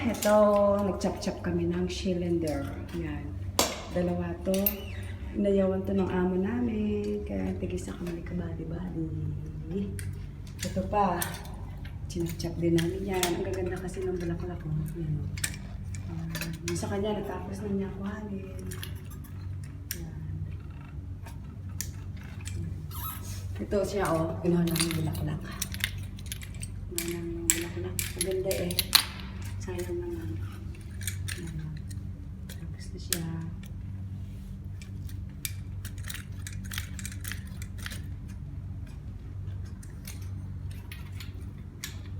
ito, nag-chop-chop kami ng cylinder. Yan. Dalawa to. Inayawan to ng amo namin. Kaya tigisa kami ni kabady-bady. Ito pa. Chinachop din namin yan. Ang gaganda kasi ng bulaklak ko. Yan. Yung sa kanya, natapos na niya kuhanin. Ito siya, oh. Pinuha namin bulaklak. Pinuha namin bulaklak. Maganda eh. Sayang naman. Tapos na siya.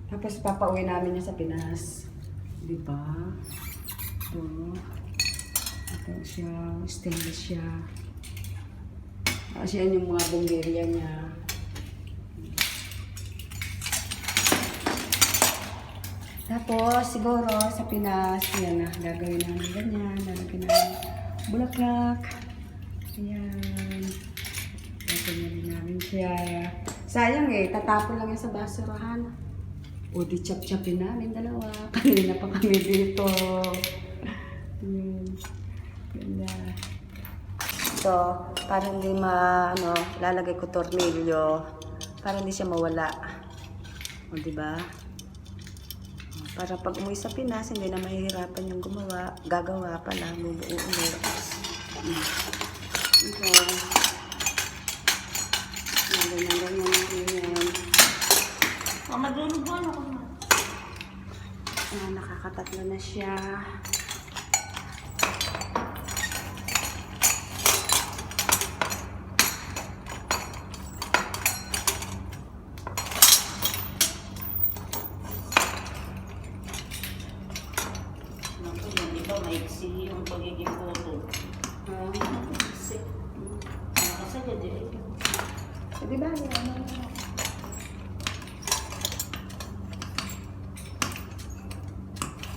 Tapos papauwi namin niya sa Pinas. Diba? Ito siya. Stainless siya. Kasi yan yung mga bonggerya niya. Tapos, siguro, sa Pinas, yan na, gagawin namin ganyan. Lalagyan namin bulaklak. Ayan. Gagawin namin siya. Sayang eh, tatapon lang yan sa basurahan. O, di chop-chopin namin dalawa. Kanina pa kami dito. Ganda. So, para hindi lalagay ko tornilyo. Para hindi siya mawala. O, diba? Para pag umuwi sa Pinas, hindi na mahihirapan yung gagawa pala, bubuo ulit. Ito. Ganyan. Madulog ba? Nakakatatlo na siya. Maiksi yung pagiging photo. Maiksi. Nakasagad eh. Di ba?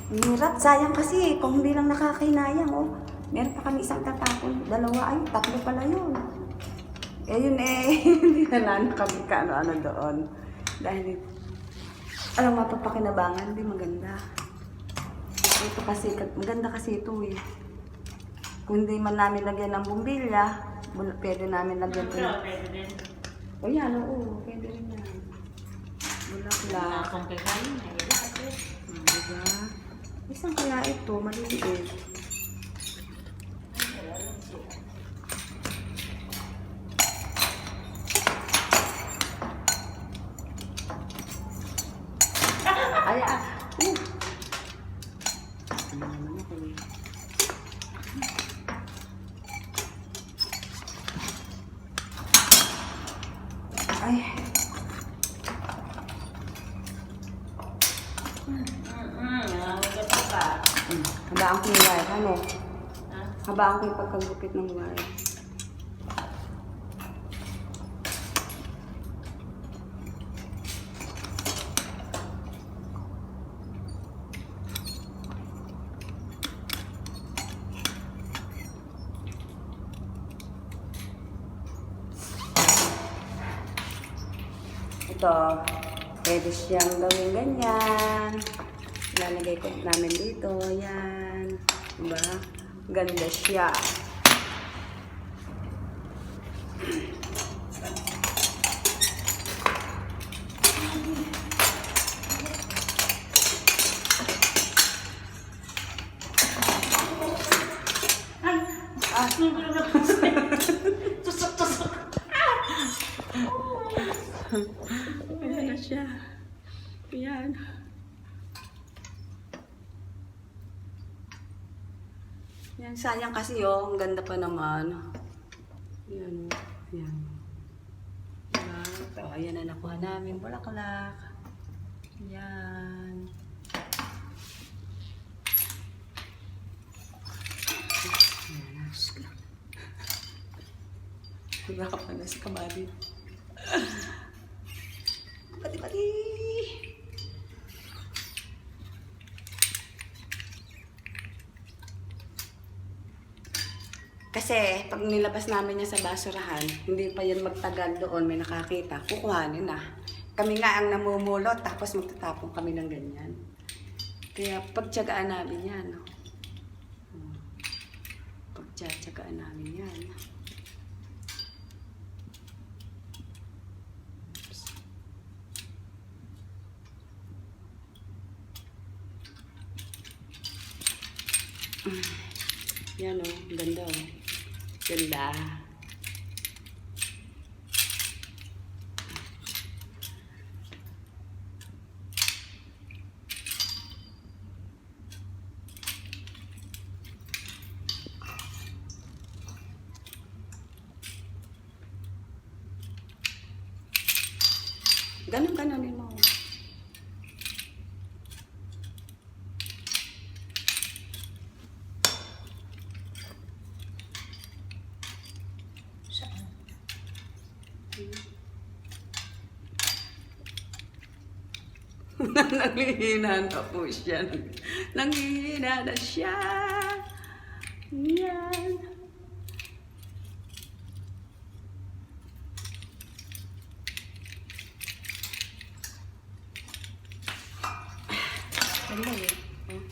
Ang hirap. Sayang kasi kung hindi lang nakakahinayang. Oh. Meron pa kami isang tatapon. Dalawa. Ay, tatlo pala yun. Eh yun eh. Hindi na kami kaano-ano doon. Dahil alam mo, papakinabangan. Hindi maganda. Ito kasi, maganda kasi ito eh. Kung hindi man namin lagyan ng bumbilya, pwede namin lagyan ito. Pwede din. O yan, oo, pwede rin yan. Bulaklak. Kung kakain, Diba? Isang kaya ito, maliliit. Ay, Ay. Habaan ko yung wire. Ano? Habaan ko yung pagkagupit ng wire. Ito, pwede siyang gawin ganyan. Ilalagay ko namin dito. Yan. Diba? Ganda siya. Tusok-tusok. Ayan na siya. Ayan. Yan, sayang kasi oh. Ang ganda pa naman. Ayan. Ayan. Diba? So, ayan na nakuha namin. Bulaklak. Ayan. Diba ka pa na si Kamadi? Pati-pati! Kasi, pag nilabas namin niya sa basurahan, hindi pa yan magtagal doon, may nakakita, kukuhanin na. Kami nga ang namumulot, tapos magtatapon kami ng ganyan. Kaya pagtyagaan namin yan. No? Pagtyagaan namin yan. Yan o, ganda o. Ganda. Ganun-ganunin mo. Saan? Nanghihina na po siya. Nanghihina na siya. Yan. Ganda eh. Oh.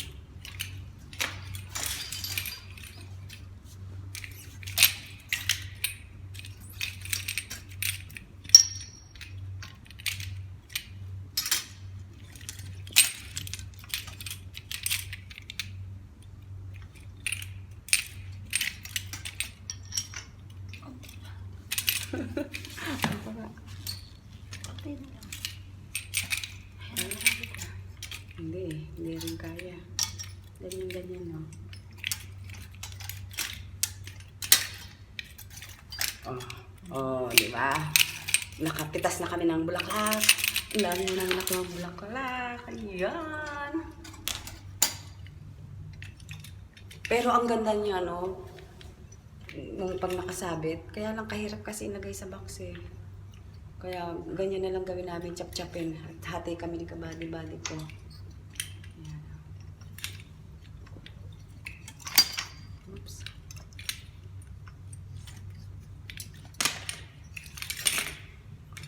Okay na lang. Hindi rin kaya. Ganyan, no? Di ba? Nakapitas na kami ng bulaklak. Ang dami mo nang nakuha bulaklak. Ayan. Pero ang ganda niya, no? Nung pag nakasabit. Kaya lang kahirap kasi ilagay sa box eh. Kaya ganyan na lang gawin namin, chap-chapin. At hati kami ni kabady-bady ko. Ayan. Oops.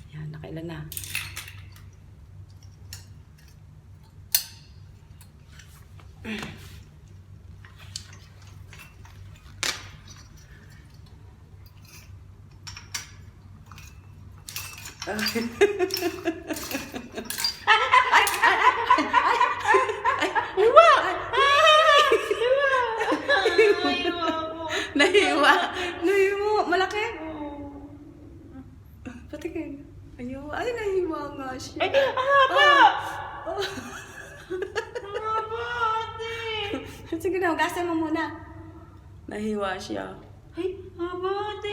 Ayan, nakailan na. Hiwa! Nahiwa! Nahiwa! Malaki! Patikin. Ayaw. Ay, nahiwa nga siya. Ay, ang haba! Oh. Ang haba, ate! Sige na, hugasan mo muna. Nahiwa siya. Ay, haba, ate!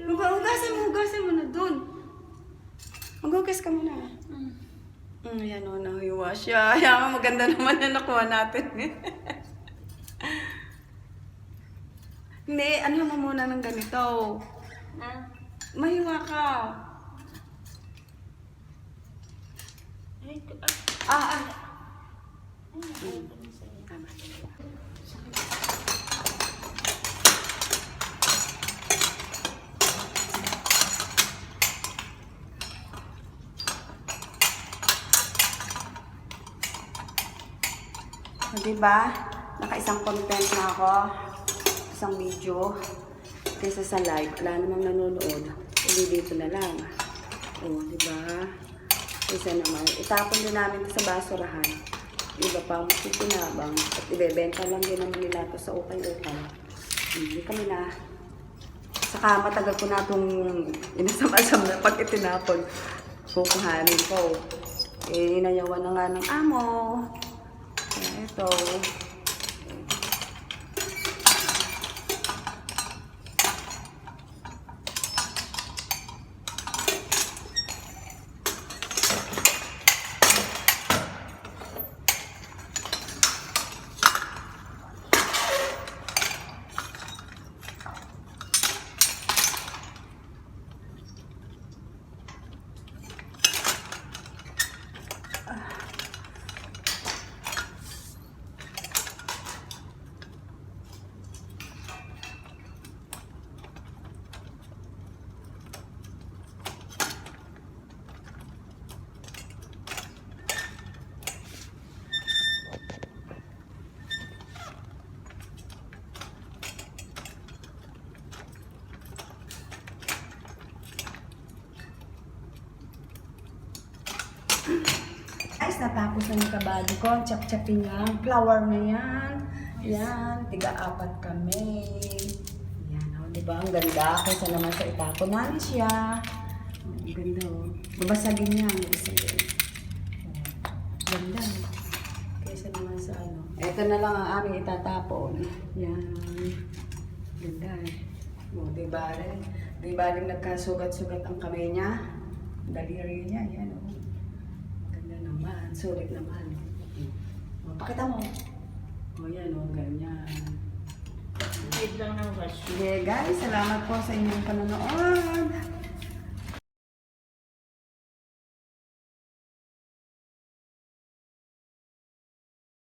Hugasan mo na dun. Maghugas ka muna. Mm. Ayan o, nahiwa siya. Ayan, maganda naman na nakuha natin. Hindi, ano mo muna ng ganito. Ah, Mahiwa ka. ay, Ah. Tama. O, diba? Naka-isang content na ako. Isang video. Kaysa sa live, wala namang nanonood. Hindi dito na lang. O, diba? Kaysa naman. Itapon din namin sa basurahan. Iba pa ang makikinabang. At ibebenta lang din naman nila ito sa ukay-ukay. Hindi kami na. Saka matagal ko na itong inasam-asam na pag itinapon. Kukuhanin ko. Eh, inayawan na nga ng amo. Kaya ito. katapos na yung kabady ko, chap-chapin yan. Flower na yan. Yan, tiga-apat kami. Yan, oh, di ba? Ang ganda. Kaysa naman sa itapon namin siya. Oh, ang ganda, oh. Babasagin niya. Babasagin. Oh, ganda. Kaysa naman sa ano. Ito na lang ang aming itatapon. Yan. Ganda, eh. Oh, di ba rin? Di ba rin nagkasugat-sugat ang kamay niya? Daliri niya, yan, oh. Ganda naman. Sulit naman. Oh, pakita mo. O yan o, ganyan. Wait lang ng wash. Sige guys, salamat po sa inyong panonood.